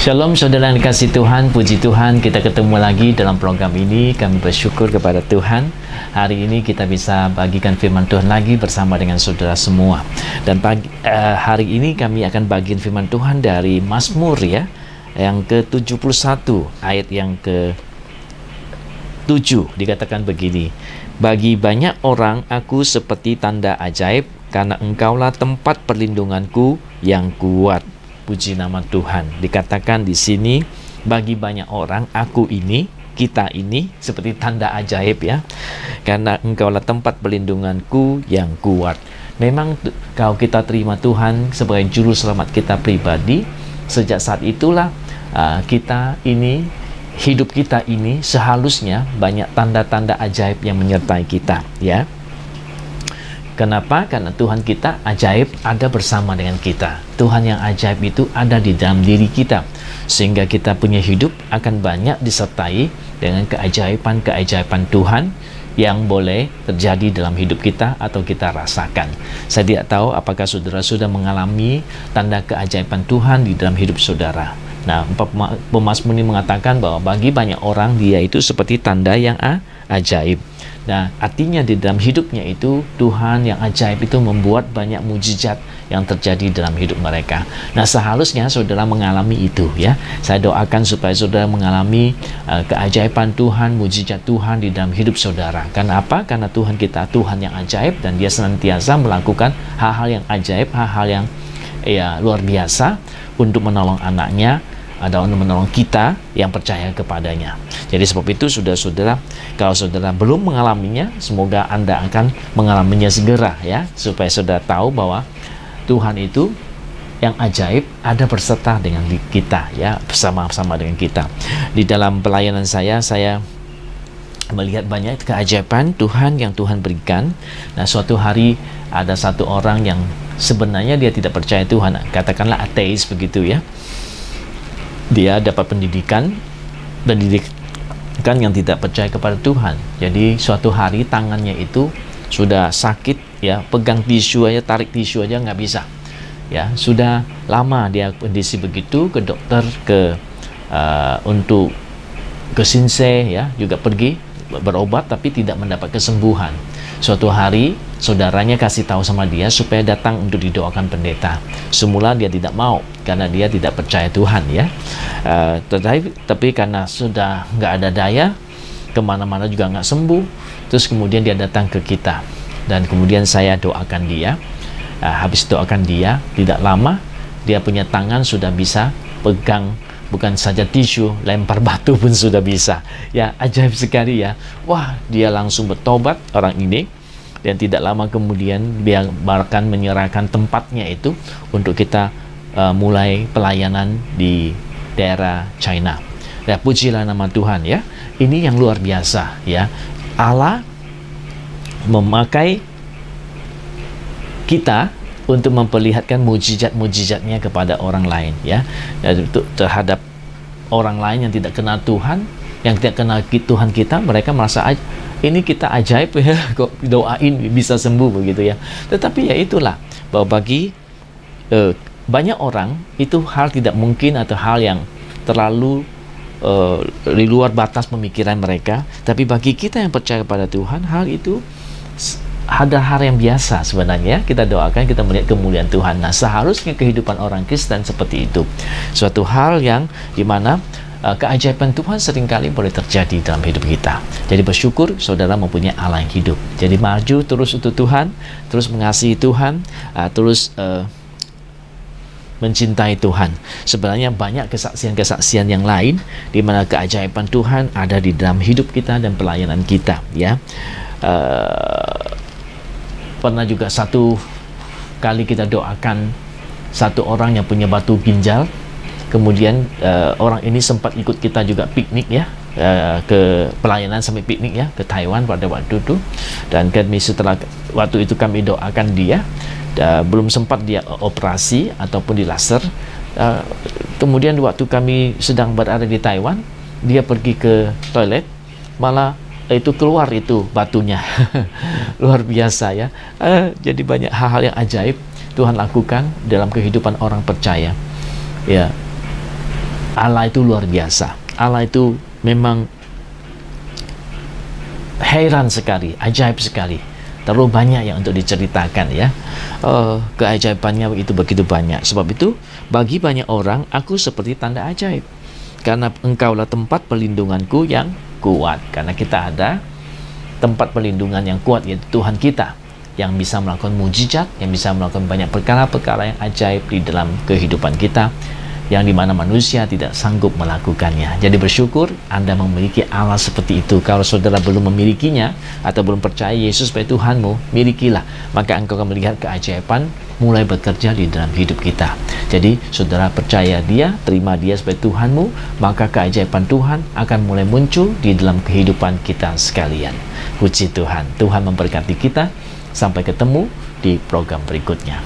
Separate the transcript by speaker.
Speaker 1: Shalom saudara yang dikasihi Tuhan, puji Tuhan kita ketemu lagi dalam program ini. Kami bersyukur kepada Tuhan. Hari ini kita bisa bagikan firman Tuhan lagi bersama dengan saudara semua. Dan hari ini kami akan bagikan firman Tuhan dari Mazmur ya, yang ke-71 ayat yang ke-7 dikatakan begini. Bagi banyak orang aku seperti tanda ajaib, karena engkaulah tempat perlindunganku yang kuat. Puji nama Tuhan. Dikatakan di sini, bagi banyak orang aku ini, kita ini seperti tanda ajaib ya, karena engkaulah tempat perlindunganku yang kuat. Memang kalau kita terima Tuhan sebagai juru selamat kita pribadi, sejak saat itulah kita ini, hidup kita ini seharusnya banyak tanda-tanda ajaib yang menyertai kita ya. Kenapa? Karena Tuhan kita ajaib ada bersama dengan kita. Tuhan yang ajaib itu ada di dalam diri kita, sehingga kita punya hidup akan banyak disertai dengan keajaiban-keajaiban Tuhan yang boleh terjadi dalam hidup kita atau kita rasakan. Saya tidak tahu apakah saudara sudah mengalami tanda keajaiban Tuhan di dalam hidup saudara. Nah, pemazmur ini mengatakan bahwa bagi banyak orang dia itu seperti tanda yang ajaib. Nah, artinya di dalam hidupnya itu Tuhan yang ajaib itu membuat banyak mujizat yang terjadi dalam hidup mereka. Nah, seharusnya saudara mengalami itu ya. Saya doakan supaya saudara mengalami keajaiban Tuhan, mujizat Tuhan di dalam hidup saudara. Karena apa? Karena Tuhan kita Tuhan yang ajaib, dan dia senantiasa melakukan hal-hal yang ajaib, hal-hal yang luar biasa untuk menolong anaknya, ada untuk menolong kita yang percaya kepadanya. Jadi sebab itu saudara-saudara, kalau saudara belum mengalaminya, semoga Anda akan mengalaminya segera ya, supaya saudara tahu bahwa Tuhan itu yang ajaib ada berserta dengan kita ya, bersama-sama dengan kita. Di dalam pelayanan saya melihat banyak keajaiban Tuhan yang Tuhan berikan. Nah, suatu hari ada satu orang yang sebenarnya dia tidak percaya Tuhan, katakanlah ateis begitu ya. Dia dapat pendidikan yang tidak percaya kepada Tuhan. Jadi suatu hari tangannya itu sudah sakit ya, pegang tisu aja, tarik tisu aja nggak bisa ya. Sudah lama dia kondisi begitu, ke dokter, untuk ke Sinsei ya, juga pergi berobat tapi tidak mendapat kesembuhan. Suatu hari saudaranya kasih tahu sama dia supaya datang untuk didoakan pendeta. Semula dia tidak mau karena dia tidak percaya Tuhan ya. Tapi karena sudah nggak ada daya, kemana-mana juga nggak sembuh, terus kemudian dia datang ke kita, dan kemudian saya doakan dia. Habis doakan dia, tidak lama dia punya tangan sudah bisa pegang, bukan saja tisu, lempar batu pun sudah bisa ya. Ajaib sekali ya. Wah, dia langsung bertobat orang ini, dan tidak lama kemudian dia bahkan menyerahkan tempatnya itu untuk kita mulai pelayanan di daerah China. Ya, pujilah nama Tuhan ya. Ini yang luar biasa ya. Allah memakai kita untuk memperlihatkan mujizat-mujizatnya kepada orang lain ya. Terhadap orang lain yang tidak kenal Tuhan, yang tidak kenal Tuhan kita, mereka merasa ini kita ajaib ya, kok doain bisa sembuh begitu ya. Tetapi ya itulah, bahwa bagi banyak orang itu hal tidak mungkin atau hal yang terlalu di luar batas pemikiran mereka. Tapi bagi kita yang percaya kepada Tuhan, hal itu ada hal yang biasa sebenarnya. Kita doakan, kita melihat kemuliaan Tuhan. Nah, seharusnya kehidupan orang Kristen seperti itu, suatu hal yang dimana keajaiban Tuhan seringkali boleh terjadi dalam hidup kita. Jadi bersyukur saudara mempunyai Allah yang hidup. Jadi maju terus untuk Tuhan, terus mengasihi Tuhan, terus mencintai Tuhan. Sebenarnya banyak kesaksian-kesaksian yang lain di mana keajaiban Tuhan ada di dalam hidup kita dan pelayanan kita ya. Pernah juga satu kali kita doakan satu orang yang punya batu ginjal. Kemudian orang ini sempat ikut kita juga piknik ya, ke pelayanan sampai piknik ya, ke Taiwan pada waktu itu. Dan kami setelah waktu itu kami doakan dia, belum sempat dia operasi ataupun di laser. Kemudian waktu kami sedang berada di Taiwan, dia pergi ke toilet, malah itu keluar itu batunya. Luar biasa ya. Jadi banyak hal-hal yang ajaib Tuhan lakukan dalam kehidupan orang percaya ya. Allah itu luar biasa. Allah itu memang heran sekali, ajaib sekali. Terlalu banyak yang untuk diceritakan ya. Keajaibannya begitu banyak. Sebab itu bagi banyak orang aku seperti tanda ajaib, karena engkaulah tempat perlindunganku yang kuat. Karena kita ada tempat perlindungan yang kuat, yaitu Tuhan kita, yang bisa melakukan mujizat, yang bisa melakukan banyak perkara-perkara yang ajaib di dalam kehidupan kita, yang dimana manusia tidak sanggup melakukannya. Jadi bersyukur Anda memiliki Allah seperti itu. Kalau saudara belum memilikinya atau belum percaya Yesus sebagai Tuhanmu, milikilah, maka engkau akan melihat keajaiban mulai bekerja di dalam hidup kita. Jadi saudara percaya Dia, terima Dia sebagai Tuhanmu, maka keajaiban Tuhan akan mulai muncul di dalam kehidupan kita sekalian. Puji Tuhan. Tuhan memberkati kita. Sampai ketemu di program berikutnya.